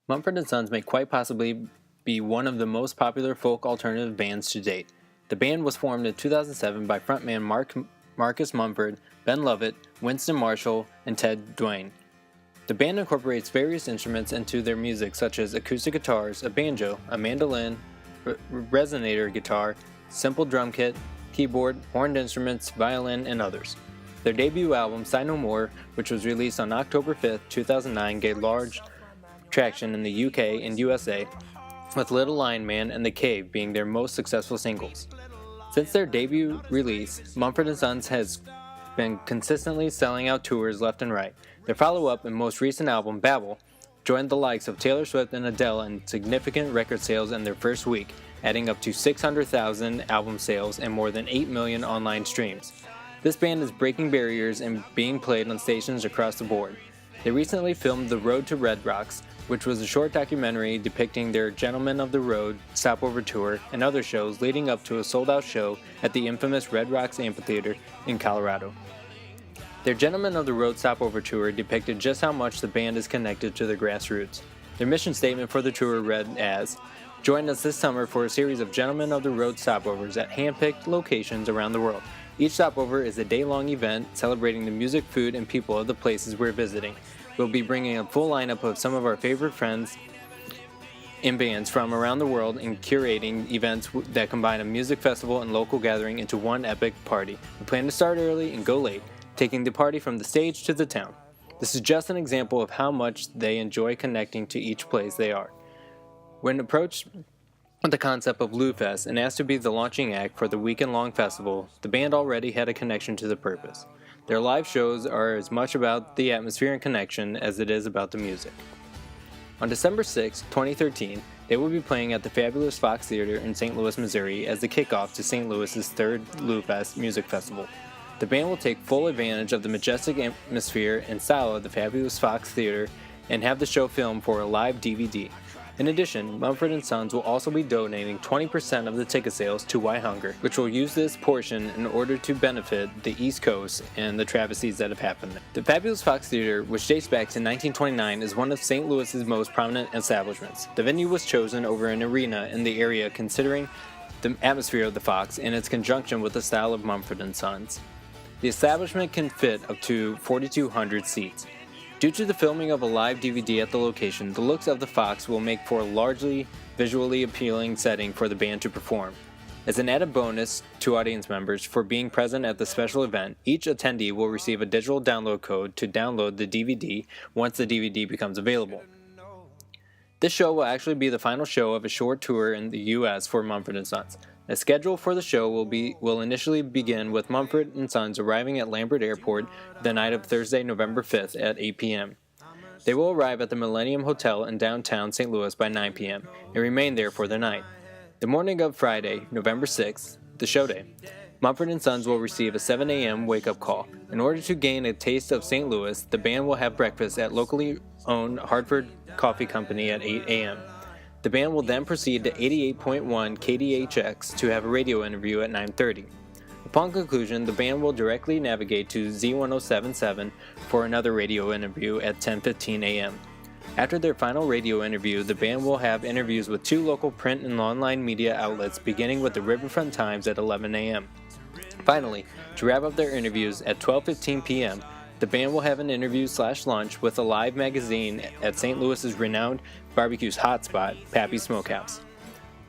Mumford & Sons may quite possibly be one of the most popular folk alternative bands to date. The band was formed in 2007 by frontman Marcus Mumford, Ben Lovett, Winston Marshall, and Ted Duane. The band incorporates various instruments into their music such as acoustic guitars, a banjo, a mandolin, resonator guitar, simple drum kit, keyboard, horned instruments, violin, and others. Their debut album, Sigh No More, which was released on October 5, 2009, gained large traction in the UK and USA, with Little Lion Man and The Cave being their most successful singles. Since their debut release, Mumford & Sons has been consistently selling out tours left and right. Their follow-up and most recent album, Babel, joined the likes of Taylor Swift and Adele in significant record sales in their first week, adding up to 600,000 album sales and more than 8 million online streams. This band is breaking barriers and being played on stations across the board. They recently filmed The Road to Red Rocks, which was a short documentary depicting their Gentlemen of the Road stopover tour and other shows leading up to a sold-out show at the infamous Red Rocks Amphitheater in Colorado. Their Gentlemen of the Road stopover tour depicted just how much the band is connected to their grassroots. Their mission statement for the tour read as, "Join us this summer for a series of Gentlemen of the Road stopovers at hand-picked locations around the world. Each stopover is a day-long event celebrating the music, food, and people of the places we're visiting. We'll be bringing a full lineup of some of our favorite friends and bands from around the world and curating events that combine a music festival and local gathering into one epic party. We plan to start early and go late, taking the party from the stage to the town. This is just an example of how much they enjoy connecting to each place they are." When approached with the concept of Lou Fest and asked to be the launching act for the weekend-long festival, the band already had a connection to the purpose. Their live shows are as much about the atmosphere and connection as it is about the music. On December 6, 2013, they will be playing at the fabulous Fox Theater in St. Louis, Missouri as the kickoff to St. Louis's third Lou Fest music festival. The band will take full advantage of the majestic atmosphere and style of the fabulous Fox Theater and have the show filmed for a live DVD. In addition, Mumford & Sons will also be donating 20% of the ticket sales to Why Hunger, which will use this portion in order to benefit the East Coast and the travesties that have happened there. The fabulous Fox Theater, which dates back to 1929, is one of St. Louis's most prominent establishments. The venue was chosen over an arena in the area considering the atmosphere of the Fox and its conjunction with the style of Mumford & Sons. The establishment can fit up to 4,200 seats. Due to the filming of a live DVD at the location, the looks of the Fox will make for a largely visually appealing setting for the band to perform. As an added bonus to audience members for being present at the special event, each attendee will receive a digital download code to download the DVD once the DVD becomes available. This show will actually be the final show of a short tour in the U.S. for Mumford & Sons. The schedule for the show will initially begin with Mumford & Sons arriving at Lambert Airport the night of Thursday, November 5th at 8 p.m. They will arrive at the Millennium Hotel in downtown St. Louis by 9 p.m. and remain there for the night. The morning of Friday, November 6th, the show day, Mumford & Sons will receive a 7 a.m. wake-up call. In order to gain a taste of St. Louis, the band will have breakfast at locally owned Hartford Coffee Company at 8 a.m. The band will then proceed to 88.1 KDHX to have a radio interview at 9:30. Upon conclusion, the band will directly navigate to Z1077 for another radio interview at 10:15 a.m. After their final radio interview, the band will have interviews with 2 local print and online media outlets, beginning with the Riverfront Times at 11 a.m. Finally, to wrap up their interviews at 12:15 p.m., the band will have an interview/lunch with a live magazine at St. Louis's renowned barbecue's hotspot, Pappy's Smokehouse.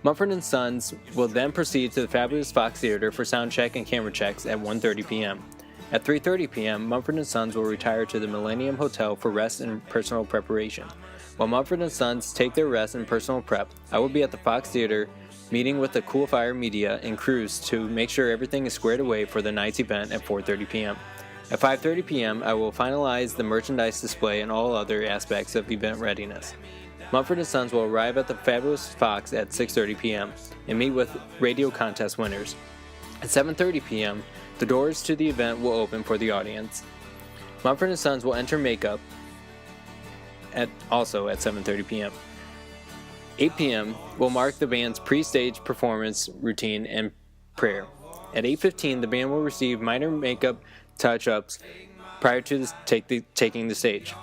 Mumford & Sons will then proceed to the fabulous Fox Theater for sound check and camera checks at 1:30 p.m. At 3:30 p.m., Mumford & Sons will retire to the Millennium Hotel for rest and personal preparation. While Mumford & Sons take their rest and personal prep, I will be at the Fox Theater meeting with the Cool Fire media and crews to make sure everything is squared away for the night's event at 4:30 p.m. At 5:30 p.m., I will finalize the merchandise display and all other aspects of event readiness. Mumford & Sons will arrive at the fabulous Fox at 6:30 p.m. and meet with radio contest winners. At 7:30 p.m., the doors to the event will open for the audience. Mumford & Sons will enter makeup also at 7:30 p.m. 8 p.m. will mark the band's pre-stage performance routine and prayer. At 8:15, the band will receive minor makeup touch-ups prior to taking the stage.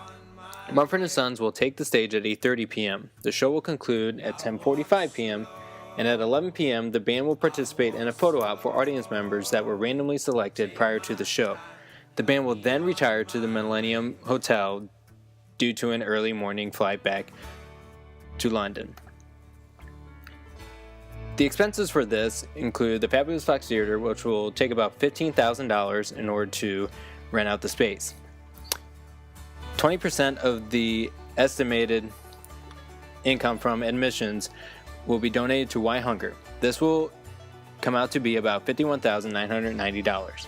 Mumford & Sons will take the stage at 8:30 p.m. The show will conclude at 10:45 p.m., and at 11 p.m., the band will participate in a photo op for audience members that were randomly selected prior to the show. The band will then retire to the Millennium Hotel due to an early morning flight back to London. The expenses for this include the Fabulous Fox Theater, which will take about $15,000 in order to rent out the space. 20% of the estimated income from admissions will be donated to Why Hunger. This will come out to be about $51,990.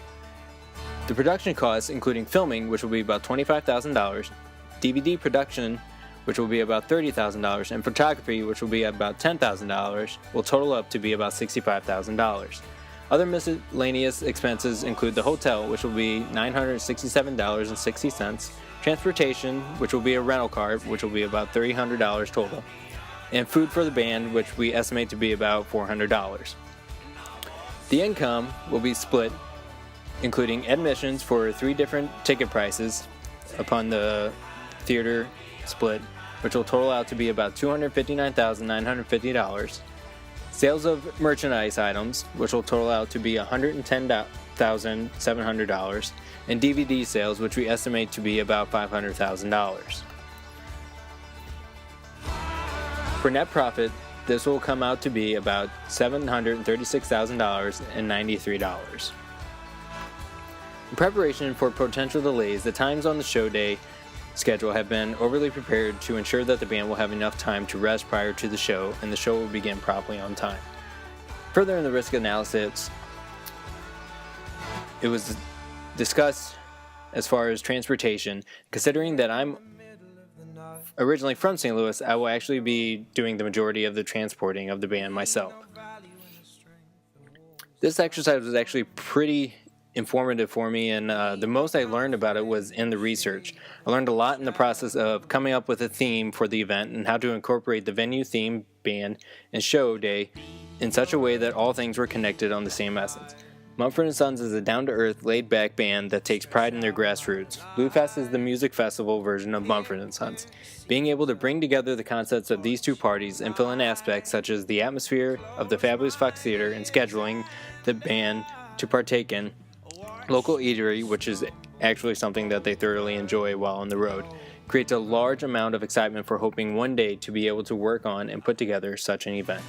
The production costs, including filming, which will be about $25,000, DVD production, which will be about $30,000, and photography, which will be about $10,000, will total up to be about $65,000. Other miscellaneous expenses include the hotel, which will be $967.60, transportation, which will be a rental car, which will be about $300 total, and food for the band, which we estimate to be about $400. The income will be split, including admissions for 3 different ticket prices upon the theater split, which will total out to be about $259,950. Sales of merchandise items, which will total out to be $110,700, and DVD sales, which we estimate to be about $500,000. For net profit, this will come out to be about $736,093. In preparation for potential delays, the times on the show day schedule have been overly prepared to ensure that the band will have enough time to rest prior to the show, and the show will begin promptly on time. Further in the risk analysis, it was discussed as far as transportation. Considering that I'm originally from St. Louis, I will actually be doing the majority of the transporting of the band myself. This exercise was actually pretty informative for me, and the most I learned about it was in the research. I learned a lot in the process of coming up with a theme for the event and how to incorporate the venue, theme, band, and show day in such a way that all things were connected on the same essence. Mumford & Sons is a down-to-earth, laid-back band that takes pride in their grassroots. Bluefest is the music festival version of Mumford & Sons. Being able to bring together the concepts of these two parties and fill in aspects such as the atmosphere of the Fabulous Fox Theater and scheduling the band to partake in local eatery, which is actually something that they thoroughly enjoy while on the road, creates a large amount of excitement for hoping one day to be able to work on and put together such an event.